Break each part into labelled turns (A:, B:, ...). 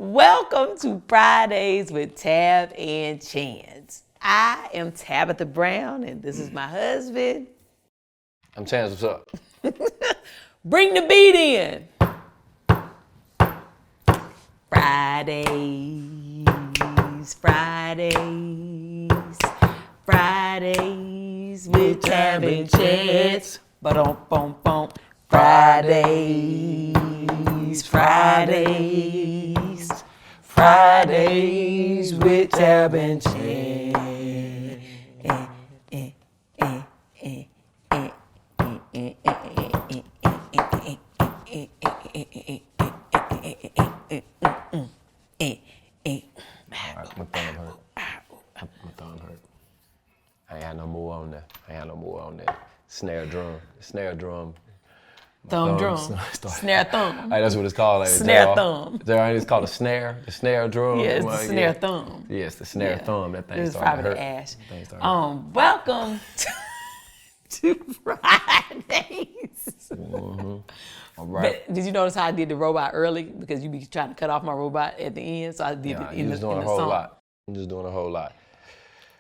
A: Welcome to Fridays with Tab and Chance. I am Tabitha Brown, and this is my husband.
B: I'm Chance, what's up?
A: Bring the beat in. Fridays with Tab and Chance. Ba-dum-bum-bum. Fridays with Tab and Chance.
B: My thumb hurt. I ain't had no more on that. Snare drum.
A: Thumb drum. Snare thumb.
B: Hey, that's what it's called. Like,
A: Snare thumb.
B: It's called a snare. The snare drum.
A: Yeah, it's the snare thumb.
B: Yeah, it's the snare thumb. That thing
A: This is
B: started
A: probably
B: to
A: the
B: hurt.
A: ash.
B: Welcome
A: to Fridays.
B: All right.
A: But did you notice how I did the robot early? Because you be trying to cut off my robot at the end, so I did it in the song.
B: I'm just doing a whole lot.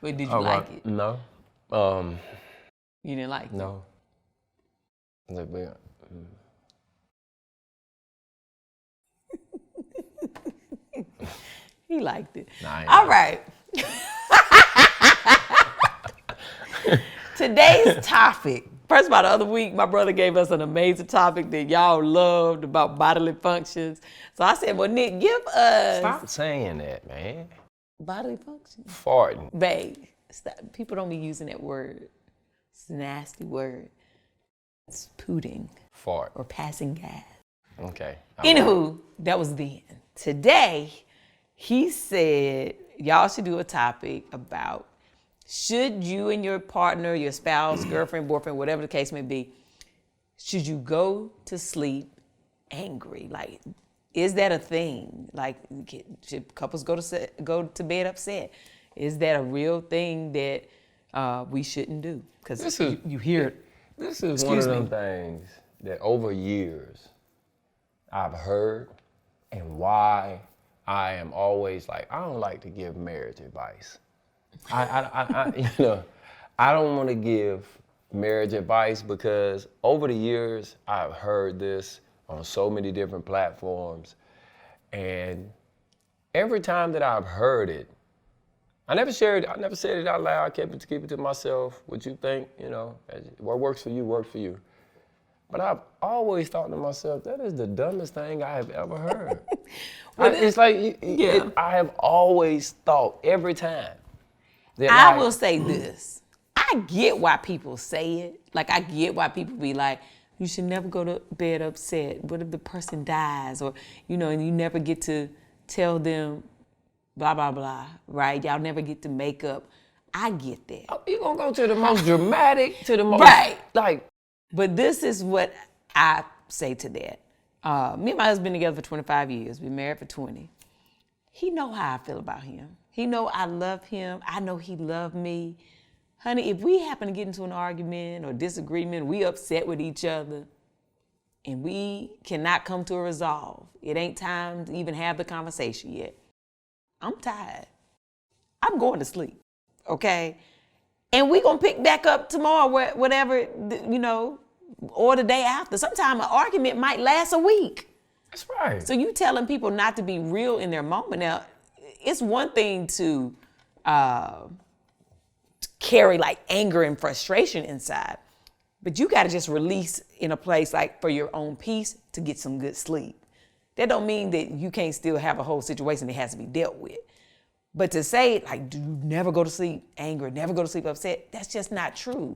A: But did you like it?
B: No.
A: You didn't like it?
B: No.
A: He liked it.
B: Nah,
A: all right. Today's topic. First of all, the other week, my brother gave us an amazing topic that y'all loved about bodily functions. So I said, well, Nick, give us...
B: Stop saying that, man.
A: Bodily functions?
B: Farting.
A: Babe, stop. People don't be using that word. It's a nasty word. It's pooting.
B: Fart.
A: Or passing gas.
B: Okay.
A: Anywho, that was then. Today, he said y'all should do a topic about should you and your partner, your spouse, girlfriend, boyfriend, whatever the case may be, should you go to sleep angry? Like, is that a thing? Like, should couples go to bed upset? Is that a real thing that we shouldn't do? Because you hear it.
B: This is one of them things that over years I've heard, and why I am always like, I don't like to give marriage advice. I don't want to give marriage advice because over the years I've heard this on so many different platforms, and every time that I've heard it, I never said it out loud. I keep it to myself. What you think, what works for you, works for you. But I've always thought to myself, that is the dumbest thing I have ever heard. I have always thought every time.
A: I will say this. I get why people say it. Like, I get why people be like, you should never go to bed upset. What if the person dies? Or, and you never get to tell them blah, blah, blah, right? Y'all never get to make up. I get that.
B: Oh, you're going to go to the most dramatic, to the most...
A: Right. But this is what I say to that. Me and my husband been together for 25 years. Been married for 20. He know how I feel about him. He know I love him. I know he love me. Honey, if we happen to get into an argument or disagreement, we upset with each other, and we cannot come to a resolve, it ain't time to even have the conversation yet. I'm tired. I'm going to sleep, okay? And we gonna pick back up tomorrow, whatever, or the day after. Sometimes an argument might last a week.
B: That's right.
A: So you telling people not to be real in their moment. Now, it's one thing to carry like anger and frustration inside, but you gotta just release in a place like for your own peace to get some good sleep. That don't mean that you can't still have a whole situation that has to be dealt with. But to say, like, do you never go to sleep angry, never go to sleep upset, that's just not true.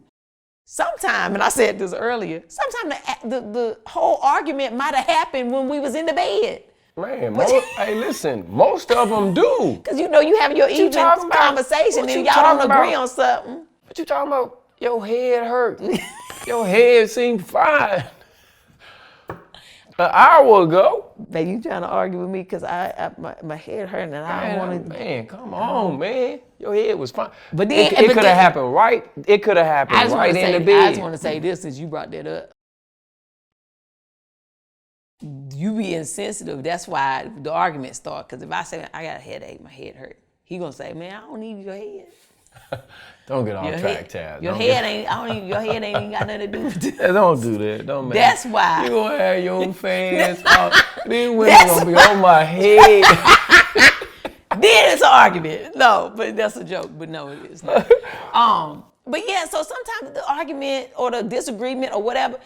A: Sometimes, and I said this earlier, sometimes the whole argument might have happened when we was in the bed.
B: Man, hey, listen, most of them do.
A: Because you having your evening conversation and y'all don't agree on something.
B: What you talking about? Your head hurt. Your head seemed fine an hour ago.
A: Baby, you trying to argue with me because my head hurting and I don't want to.
B: Man, come on, man. Your head was fine.
A: But then
B: it could have happened right. It could have happened right in the bed.
A: I just want to say this since you brought that up. you be insensitive. That's why the argument start. Because if I say, I got a headache, my head hurt, he gonna say, man, I don't need your head.
B: Don't get off
A: Your
B: track,
A: head,
B: Tab.
A: your head ain't, I don't even, your head ain't even got nothing to do with it.
B: Don't do that. Don't make
A: That's why.
B: You gonna have your fans. These women gonna be on my head.
A: Then it's an argument. No, but that's a joke. But no, it is not. But yeah, so sometimes the argument or the disagreement or whatever,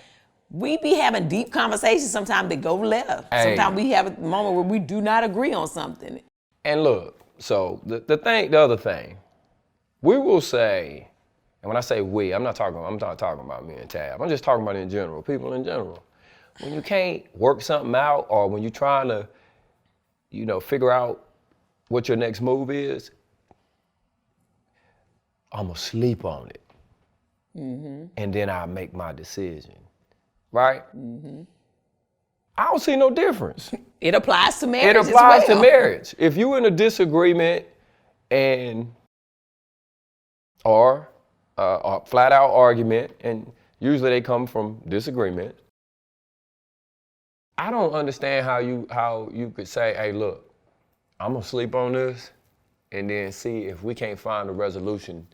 A: we be having deep conversations sometimes that go left.
B: Hey.
A: Sometimes we have a moment where we do not agree on something.
B: And look, so the other thing, we will say, and when I say we, I'm not talking about me and Tab. I'm just talking about in general, people in general. When you can't work something out, or when you're trying to, figure out what your next move is, I'm gonna sleep on it. And then I'll make my decision, right? I don't see no difference.
A: It applies to marriage.
B: It applies
A: as well.
B: to marriage. If you're in a disagreement or a flat out argument, and usually they come from disagreement, I don't understand how you could say, hey, look, I'm gonna sleep on this and then see if we can't find a resolution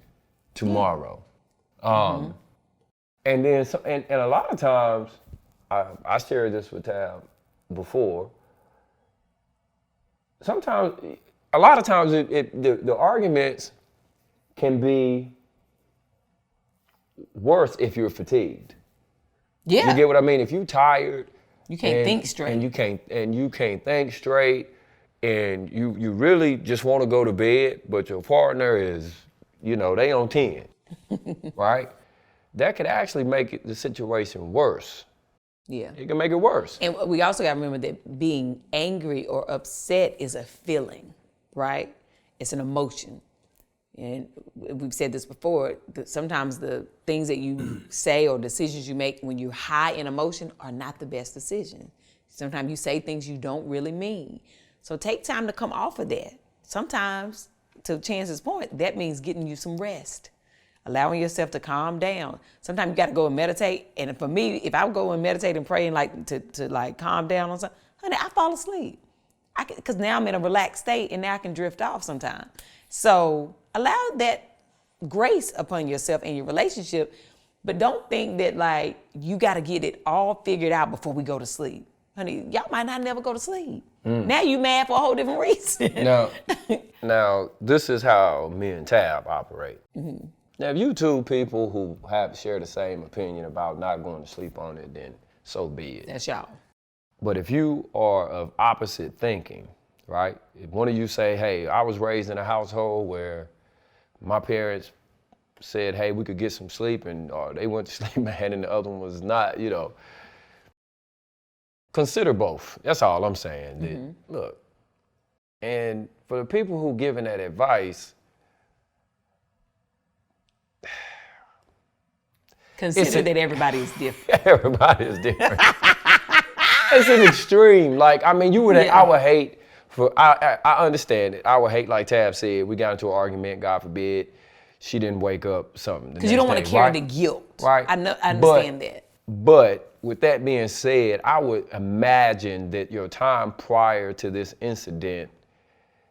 B: tomorrow. And then, and a lot of times, I shared this with Tab before. A lot of times, the arguments can be worse if you're fatigued.
A: Yeah.
B: You get what I mean? If you're tired,
A: You can't think straight.
B: and you can't think straight, and you really just want to go to bed, but your partner is, they on 10, right? That could actually make the situation worse.
A: Yeah.
B: It can make it worse.
A: And we also got to remember that being angry or upset is a feeling, right? It's an emotion. And we've said this before, that sometimes the things that you say or decisions you make when you're high in emotion are not the best decision. Sometimes you say things you don't really mean. So take time to come off of that. Sometimes, to Chance's point, that means getting you some rest. Allowing yourself to calm down. Sometimes you got to go and meditate. And for me, if I go and meditate and pray and to calm down on something, honey, I fall asleep. Because now I'm in a relaxed state and now I can drift off sometimes. So allow that grace upon yourself and your relationship, but don't think that you got to get it all figured out before we go to sleep. Honey, y'all might not never go to sleep. Now you mad for a whole different reason.
B: Now, this is how me and Tab operate. Now, if you two people who share the same opinion about not going to sleep on it, then so be it.
A: That's y'all.
B: But if you are of opposite thinking, right? If one of you say, hey, I was raised in a household where my parents said, hey, we could get some sleep, or they went to sleep, man, and the other one was not, consider both. That's all I'm saying. Look, and for the people who giving that advice,
A: consider that everybody is different.
B: Everybody is different. It's an extreme. I would hate I understand it. I would hate, like Tab said, we got into an argument, God forbid, she didn't wake up something.
A: Because you don't want to carry the guilt.
B: Right.
A: I understand that.
B: But with that being said, I would imagine that your time prior to this incident,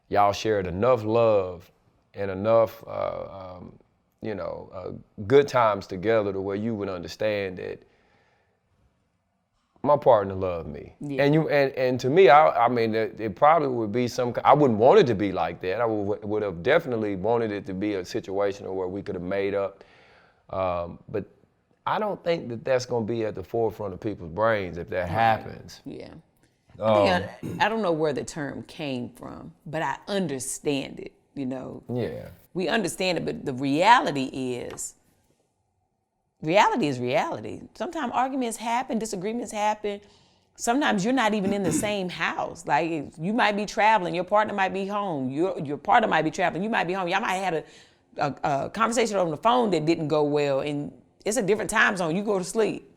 B: y'all shared enough love and enough, good times together to where you would understand that my partner loved me. Yeah. And to me, it probably would be I wouldn't want it to be like that. I would have definitely wanted it to be a situation where we could have made up. But I don't think that that's going to be at the forefront of people's brains if that happens.
A: Yeah. I don't know where the term came from, but I understand it,
B: Yeah.
A: We understand it, but the reality is reality. Sometimes arguments happen, disagreements happen. Sometimes you're not even in the same house. Like, you might be traveling, your partner might be home, your partner might be traveling, you might be home. Y'all might have had a conversation on the phone that didn't go well, and it's a different time zone. You go to sleep.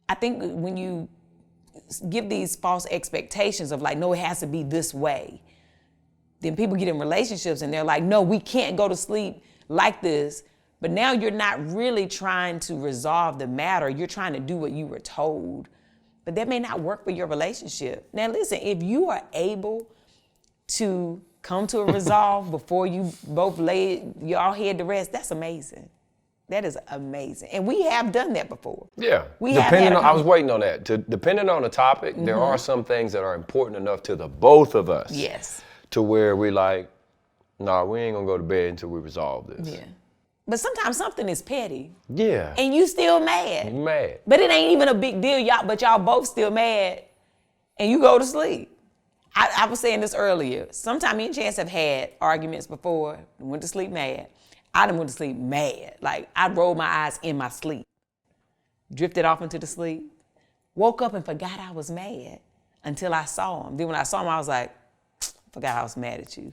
A: I think when you give these false expectations of no, it has to be this way, then people get in relationships and they're like, no, we can't go to sleep like this. But now you're not really trying to resolve the matter. You're trying to do what you were told. but that may not work for your relationship. Now listen, if you are able to come to a resolve before you both lay y'all head to rest, that's amazing. That is amazing. And we have done that before.
B: Yeah.
A: We have had
B: I was waiting on that. Depending on the topic, there are some things that are important enough to the both of us.
A: Yes.
B: To where we like, nah, we ain't gonna go to bed until we resolve this.
A: Yeah. But sometimes something is petty.
B: Yeah.
A: And you still mad.
B: You mad.
A: But it ain't even a big deal, but y'all both still mad. And you go to sleep. I was saying this earlier. Sometimes me and Chance have had arguments before, went to sleep mad. I done went to sleep mad. Like, I rolled my eyes in my sleep. Drifted off into the sleep. Woke up and forgot I was mad until I saw him. Then when I saw him, I was like, forgot I was mad at you.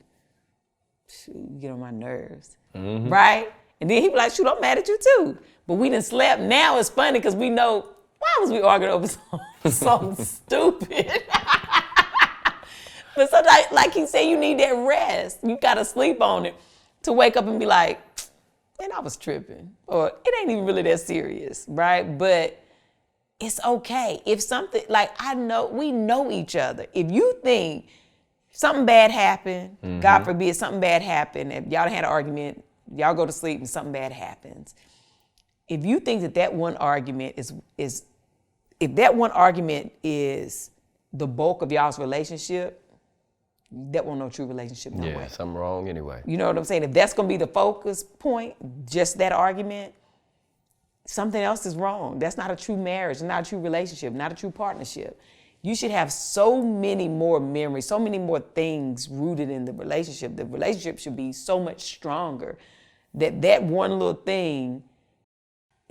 A: Shoot, you get on my nerves. Right? And then he be like, shoot, I'm mad at you too. But we done slept. Now it's funny because we know, why was we arguing over something stupid? But sometimes, like he said, you need that rest. You got to sleep on it to wake up and be like, man, I was tripping. Or it ain't even really that serious, right? But it's okay. If something, like we know each other. If you think something bad happened, God forbid something bad happened, if y'all had an argument, y'all go to sleep and something bad happens. If you think that one argument is if that one argument is the bulk of y'all's relationship, that won't no true relationship no way.
B: Yeah, something wrong anyway.
A: You know what I'm saying? If that's gonna be the focus point, just that argument, something else is wrong. That's not a true marriage, not a true relationship, not a true partnership. You should have so many more memories, so many more things rooted in the relationship. The relationship should be so much stronger that one little thing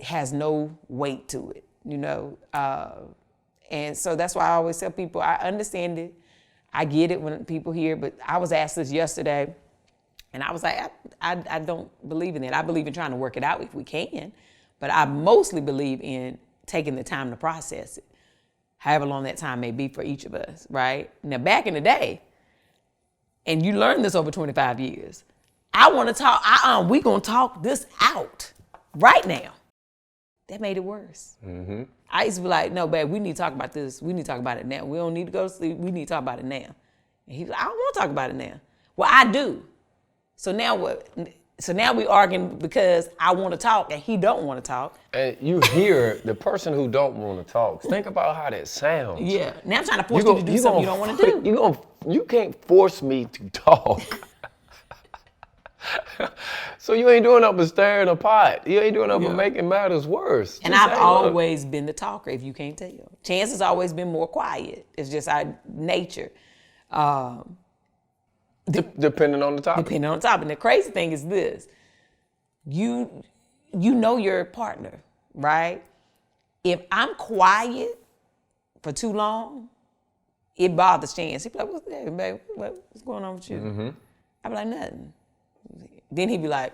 A: has no weight to it, you know? And so that's why I always tell people, I understand it. I get it when people hear, but I was asked this yesterday, and I was like, I don't believe in it. I believe in trying to work it out if we can, but I mostly believe in taking the time to process it, however long that time may be for each of us, right? Now, back in the day, and you learned this over 25 years, I want to talk, we going to talk this out right now. That made it worse. I used to be like, no, babe, we need to talk about this. We need to talk about it now. We don't need to go to sleep. We need to talk about it now. And he's like, I don't want to talk about it now. Well, I do. So now what? So now we arguing because I want to talk and he don't want to talk.
B: And you hear the person who don't want to talk. Think about how that sounds.
A: Yeah. Now I'm trying to force you to do something you don't want to do.
B: You can't force me to talk. So you ain't doing nothing but stirring a pot. You ain't doing nothing but making matters worse.
A: And I've always been the talker, if you can't tell. Chance has always been more quiet. It's just our nature.
B: Depending on the topic.
A: Depending on the topic. And the crazy thing is this. You know your partner, right? If I'm quiet for too long, it bothers Chance. He'd be like, what's that, babe? What's going on with you? I'd be like, nothing. Then he'd be like,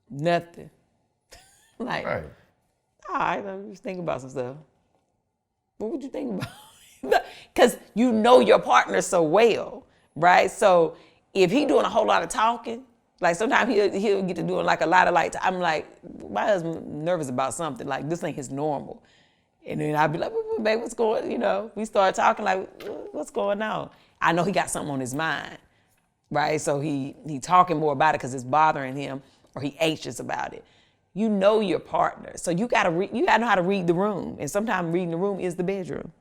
A: nothing. Like,
B: right.
A: All right, let me just think about some stuff. What would you think about? Because you know your partner so well, right? So if he doing a whole lot of talking, like sometimes he'll get to doing like a lot of I'm like, my husband's nervous about something, like this ain't his normal. And then I'd be like, babe, what's going, we start talking like, what's going on? I know he got something on his mind. Right, so he talking more about it because it's bothering him, or he anxious about it. You know your partner, so you gotta know how to read the room, and sometimes reading the room is the bedroom.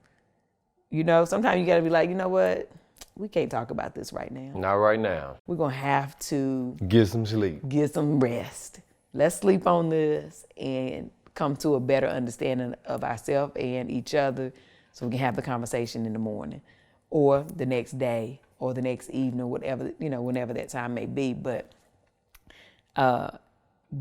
A: Sometimes you gotta be like, you know what, we can't talk about this right now.
B: Not right now.
A: We're gonna have to
B: get some sleep,
A: get some rest. Let's sleep on this and come to a better understanding of ourselves and each other, so we can have the conversation in the morning, or the next day, or the next evening, whatever, whenever that time may be. But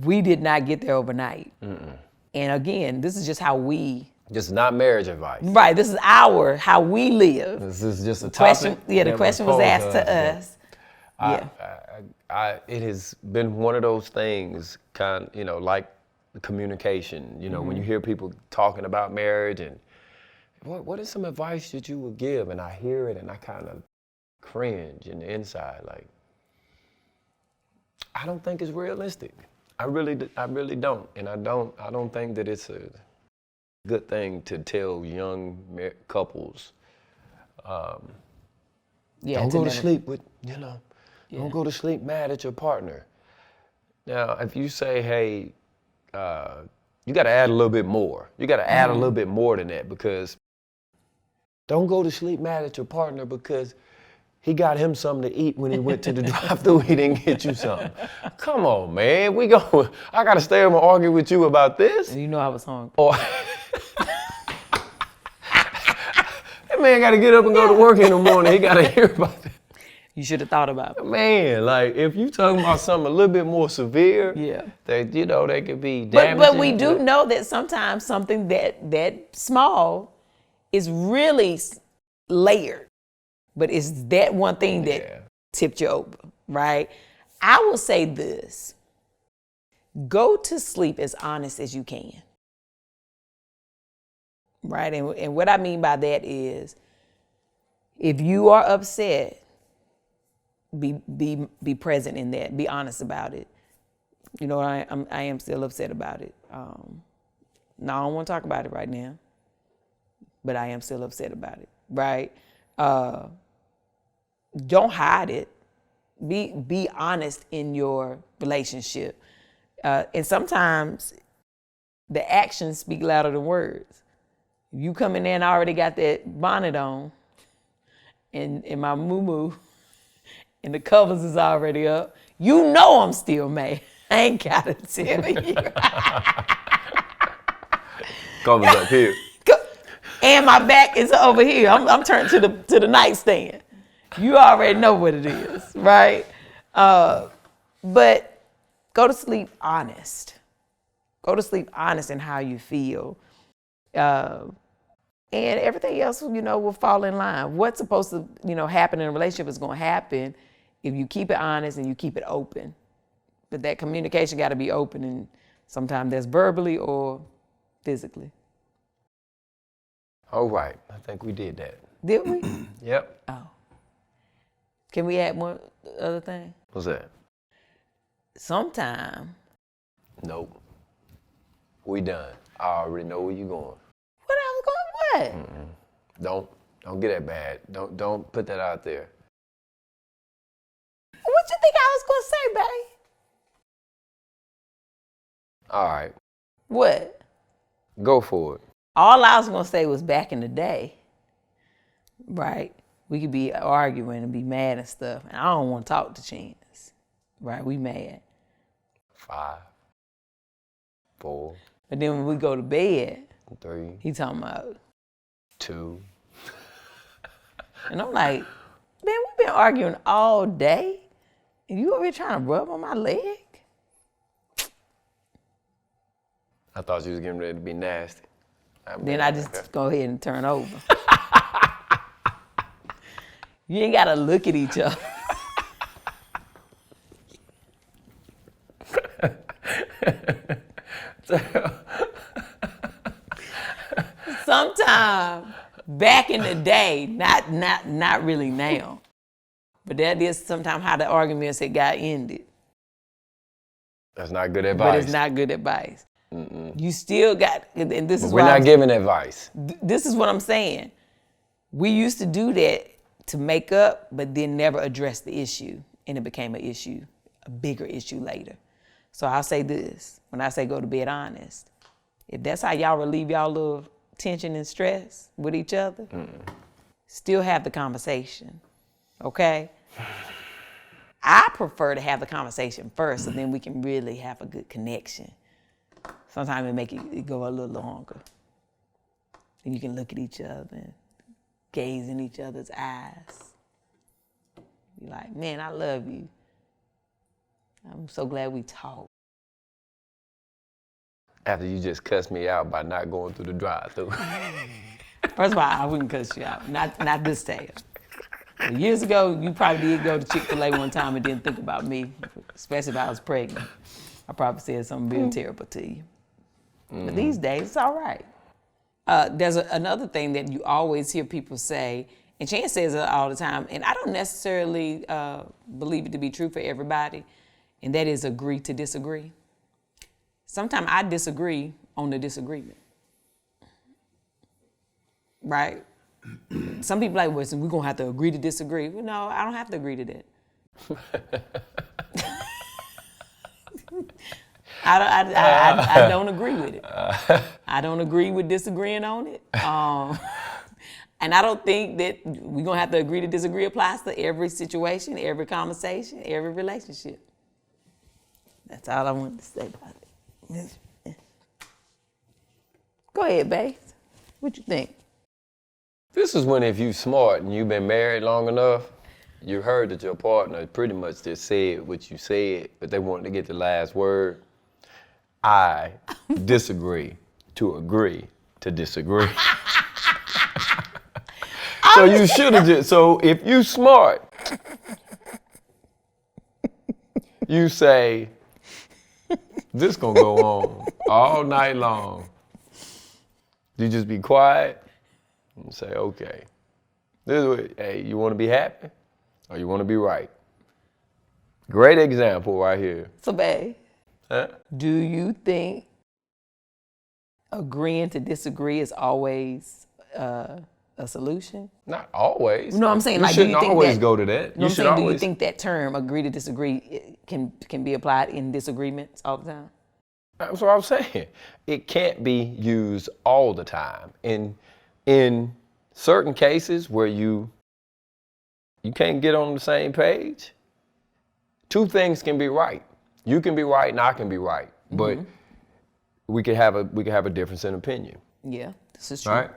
A: we did not get there overnight. And again, this is just how we...
B: Just not marriage advice.
A: Right, this is how we live.
B: This is just a topic.
A: The question was asked to us.
B: It has been one of those things, like communication. When you hear people talking about marriage and what is some advice that you would give? And I hear it and I kind of cringe in the inside, like, I don't think it's realistic. I really don't, and I don't think that it's good thing to tell young couples. Don't go to sleep with, don't go to sleep mad at your partner. Now, if you say, hey, you got to add a little bit more. You got to add a little bit more than that, because don't go to sleep mad at your partner because he got him something to eat when he went to the drive-thru. He didn't get you something. Come on, man. I got to stay home and argue with you about this.
A: And you know I was hungry.
B: Or, that man got to get up and go to work in the morning. He got to hear about that.
A: You should have thought about it.
B: Man, like, if you talking about something a little bit more severe, that, they could be damaging.
A: But we do know that sometimes something that small is really layered, but it's that one thing that tipped you over, right? I will say this: go to sleep as honest as you can, right? And what I mean by that is, if you are upset, be present in that. Be honest about it. You know, I am still upset about it. No, I don't want to talk about it right now, but I am still upset about it, right? Don't hide it. Be honest in your relationship. And sometimes the actions speak louder than words. You come in there and I already got that bonnet on and my moo-moo and the covers is already up, you know I'm still mad. I ain't gotta tell you.
B: Covers up here.
A: And my back is over here. I'm turned to the nightstand. You already know what it is, right? But go to sleep honest. Go to sleep honest in how you feel. And everything else, will fall in line. What's supposed to, happen in a relationship is going to happen if you keep it honest and you keep it open. But that communication got to be open, and sometimes that's verbally or physically.
B: All right. I think we did that.
A: Did we?
B: Yep.
A: Oh. Can we add one other thing?
B: What's that?
A: Sometime.
B: Nope. We done. I already know where you're going.
A: What I was going what?
B: Don't get that bad. Don't put that out there.
A: What you think I was gonna say, babe?
B: All right.
A: What?
B: Go for it.
A: All I was gonna say was back in the day, right? We could be arguing and be mad and stuff, and I don't want to talk to Chance, right? We mad.
B: 5, 4.
A: But then when we go to bed,
B: 3.
A: he talking about
B: 2.
A: And I'm like, man, we've been arguing all day, and you over here trying to rub on my leg?
B: I thought you was getting ready to be nasty.
A: Then I just go ahead and turn over. You ain't gotta look at each other. Sometime back in the day, not really now, but that is sometimes how the arguments had got ended.
B: That's not good advice.
A: But it's not good advice. You still got, and this is
B: we're not giving advice.
A: This is what I'm saying. We used to do that to make up, but then never address the issue, and it became an issue, a bigger issue later. So I'll say this, when I say go to bed honest, if that's how y'all relieve y'all little tension and stress with each other, still have the conversation, okay? I prefer to have the conversation first, so then we can really have a good connection. Sometimes it make it go a little longer. Then you can look at each other and gaze in each other's eyes. Be like, man, I love you. I'm so glad we talked.
B: After you just cussed me out by not going through the drive-thru.
A: First of all, I wouldn't cuss you out. Not this day. Years ago, you probably did go to Chick-fil-A one time and didn't think about me, especially if I was pregnant. I probably said something real terrible to you. But these days, it's all right. There's another thing that you always hear people say, and Chance says it all the time, and I don't necessarily believe it to be true for everybody, and that is agree to disagree. Sometimes I disagree on the disagreement. right? Some people like, well, so we're gonna have to agree to disagree. Well, no, I don't have to agree to that. I don't agree with it. I don't agree with disagreeing on it. And I don't think that we're gonna have to agree to disagree applies to every situation, every conversation, every relationship. That's all I wanted to say about it. Go ahead, babe. What you think?
B: This is when if you smart and you've been married long enough, you heard that your partner pretty much just said what you said, but they wanted to get the last word. I disagree to agree to disagree. So you should have just, so if you smart, you say, this gonna go on all night long. You just be quiet and say, okay, this is what, hey, you wanna be happy or you wanna be right? Great example right here.
A: So, babe,
B: Huh?
A: do you think agreeing to disagree is always a solution?
B: Not always.
A: No, I'm saying,
B: you
A: like, do you
B: shouldn't
A: think
B: always
A: that,
B: go to that.
A: No, I'm
B: should
A: saying,
B: always.
A: do you think that term, agree to disagree, can be applied in disagreements all the time?
B: That's what I'm saying. It can't be used all the time. In certain cases where you can't get on the same page, two things can be right. You can be right and I can be right, but we could have a difference in opinion.
A: Yeah, this is true.
B: Right?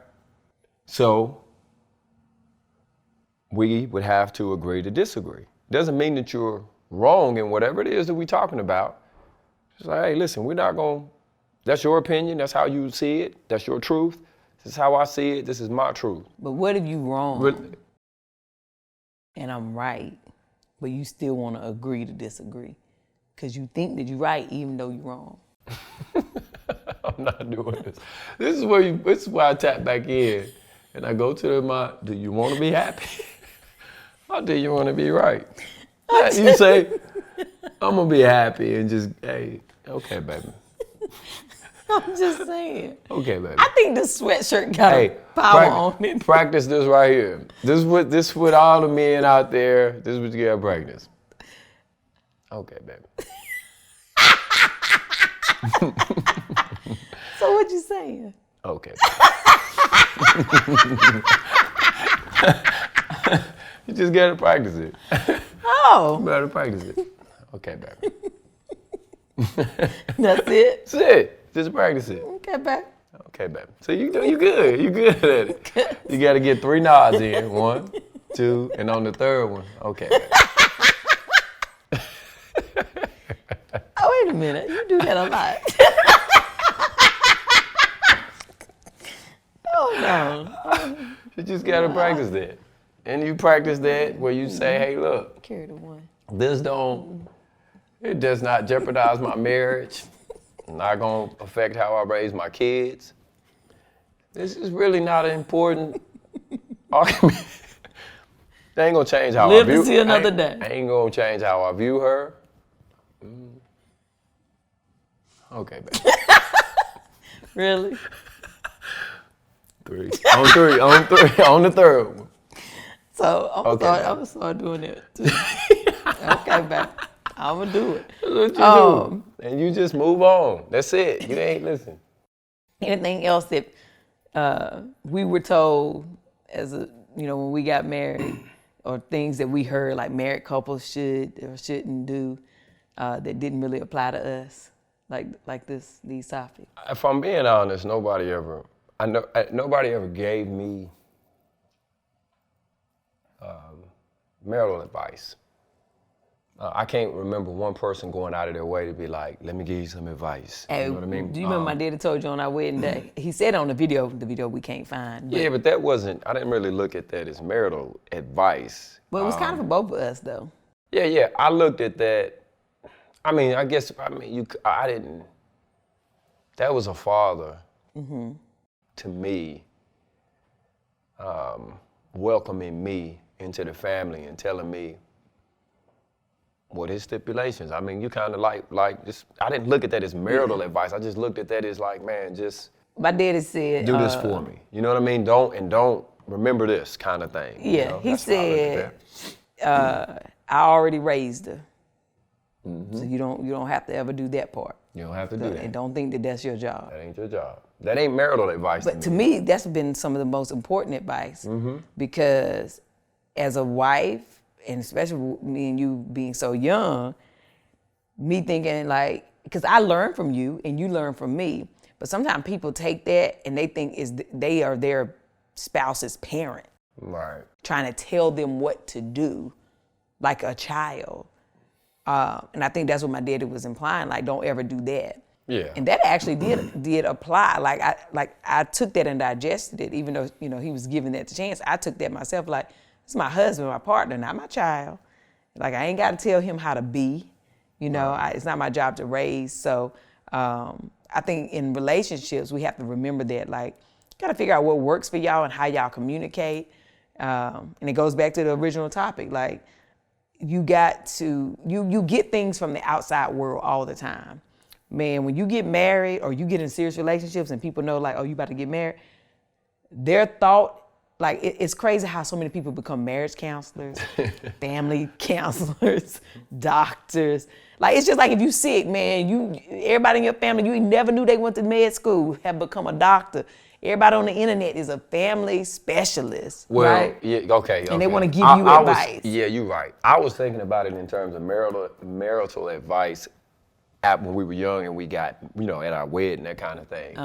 B: So we would have to agree to disagree. Doesn't mean that you're wrong in whatever it is that we're talking about. It's like, hey, listen, we're not going, that's your opinion, that's how you see it, that's your truth. This is how I see it, this is my truth.
A: But what if you wrong
B: But,
A: and I'm right, but you still want to agree to disagree? Because you think that you're right even though you're wrong.
B: I'm not doing this. This is why I tap back in and I go to my, do you want to be happy? Or do you want to be right? You say, I'm going to be happy and just, hey, okay, baby.
A: I'm just saying.
B: Okay, baby.
A: I think the sweatshirt got a power on it.
B: Practice this right here. This is what all the men out there, this is what you gotta practice. Okay, baby.
A: So what you saying?
B: Okay. You just gotta practice it.
A: Oh.
B: You gotta practice it. Okay, baby.
A: That's it?
B: That's it. Just practice it.
A: Okay, babe.
B: Okay, baby. So you good. You good at it. You gotta get 3 nods in. 1, 2, and on the third one, okay, baby.
A: Oh, wait a minute. You do that a lot. Oh, no.
B: You just gotta practice that. And you practice that where you say, hey, look,
A: Carry the one.
B: it does not jeopardize my marriage. Not gonna affect how I raise my kids. This is really not an important argument. They ain't gonna change how
A: Live
B: I view
A: to see another day.
B: Ain't gonna change how I view her. Okay, baby.
A: Really?
B: 3. On the third one.
A: So I'm
B: Okay,
A: gonna start doing it too. Okay, babe. I'm gonna do it.
B: That's what you do. And you just move on. That's it. You ain't listen.
A: Anything else that we were told when we got married, or things that we heard like married couples should or shouldn't do that didn't really apply to us, like these topics?
B: If I'm being honest, nobody ever gave me marital advice. I can't remember one person going out of their way to be like, let me give you some advice.
A: Hey,
B: you know what I mean?
A: Do you remember my daddy told you on our wedding day? He said on the video we can't find.
B: Yeah, but I didn't really look at that as marital advice.
A: But it was kind of for both of us, though.
B: Yeah, I looked at that. I didn't, that was a father to me, welcoming me into the family and telling me what his stipulations. I mean, you kind of like just, I didn't look at that as marital advice. I just looked at that as like, man, just
A: My daddy said,
B: do this for me. You know what I mean? Don't remember this kind of thing.
A: Yeah,
B: you know?
A: he
B: That's how I look at
A: said,
B: that.
A: I already raised her. So you don't have to ever do that part.
B: You don't have to do that.
A: And don't think that that's your job.
B: That ain't your job. That ain't marital advice.
A: But to me, that's been some of the most important advice because as a wife, and especially me and you being so young, me thinking like, because I learned from you and you learned from me, but sometimes people take that and they think they are their spouse's parent.
B: Right.
A: Trying to tell them what to do like a child. And I think that's what my daddy was implying, like, don't ever do that.
B: Yeah.
A: And that actually did apply. Like I took that and digested it, even though, he was giving that the chance. I took that myself, like, it's my husband, my partner, not my child. Like, I ain't got to tell him how to be, it's not my job to raise. So I think in relationships, we have to remember that, like, got to figure out what works for y'all and how y'all communicate. And it goes back to the original topic, like, you got to, you get things from the outside world all the time. Man, when you get married or you get in serious relationships and people know, like, oh, you about to get married, their thought, like, it's crazy how so many people become marriage counselors, family counselors, doctors. Like, it's just like if you sick, man, everybody in your family, you never knew they went to med school, have become a doctor. Everybody on the internet is a family specialist, right?
B: Yeah, okay.
A: And they want to give you advice.
B: Yeah, you're right. I was thinking about it in terms of marital advice when we were young and we got, at our wedding, that kind of thing.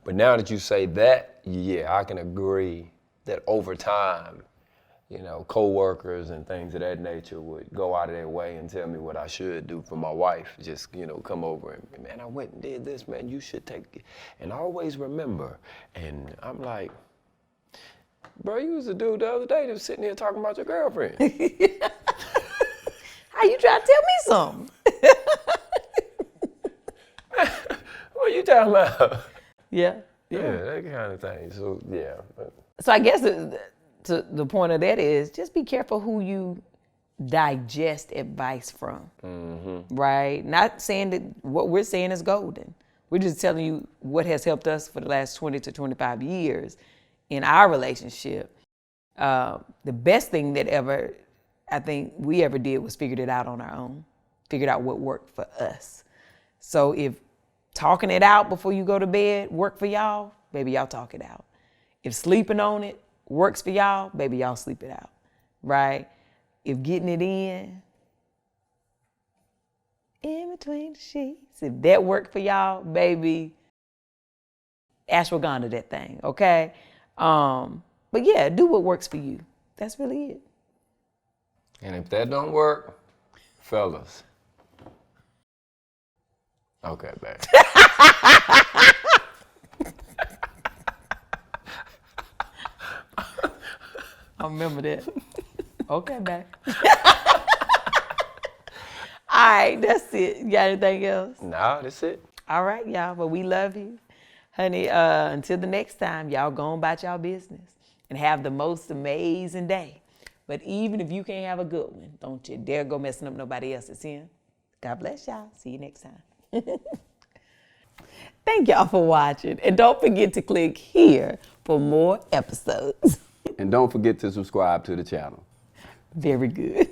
B: But now that you say that, yeah, I can agree that over time, co-workers and things of that nature would go out of their way and tell me what I should do for my wife. Just, come over and, man, I went and did this, man, you should take it. And always remember. And I'm like, bro, you was a dude the other day that was sitting here talking about your girlfriend.
A: How you trying to tell me something?
B: What you talking about?
A: Yeah.
B: That kind of thing. So, yeah.
A: So I guess the point of that is just be careful who you digest advice from, right? Not saying that what we're saying is golden. We're just telling you what has helped us for the last 20 to 25 years in our relationship. The best thing that I think we ever did was figured it out on our own, figured out what worked for us. So if talking it out before you go to bed work for y'all, baby, y'all talk it out. If sleeping on it works for y'all, baby, y'all sleep it out, right? If getting it in between the sheets, if that worked for y'all, baby, ashwagandha that thing, okay? But yeah, do what works for you. That's really it.
B: And if that don't work, fellas. Okay, babe.
A: I remember that. Okay, babe. All right, that's it. You got anything else?
B: Nah, that's it.
A: All right, y'all. Well, we love you. Honey, until the next time, y'all go on about y'all business and have the most amazing day. But even if you can't have a good one, don't you dare go messing up nobody else's sin. God bless y'all. See you next time. Thank y'all for watching. And don't forget to click here for more episodes.
B: And don't forget to subscribe to the channel.
A: Very good.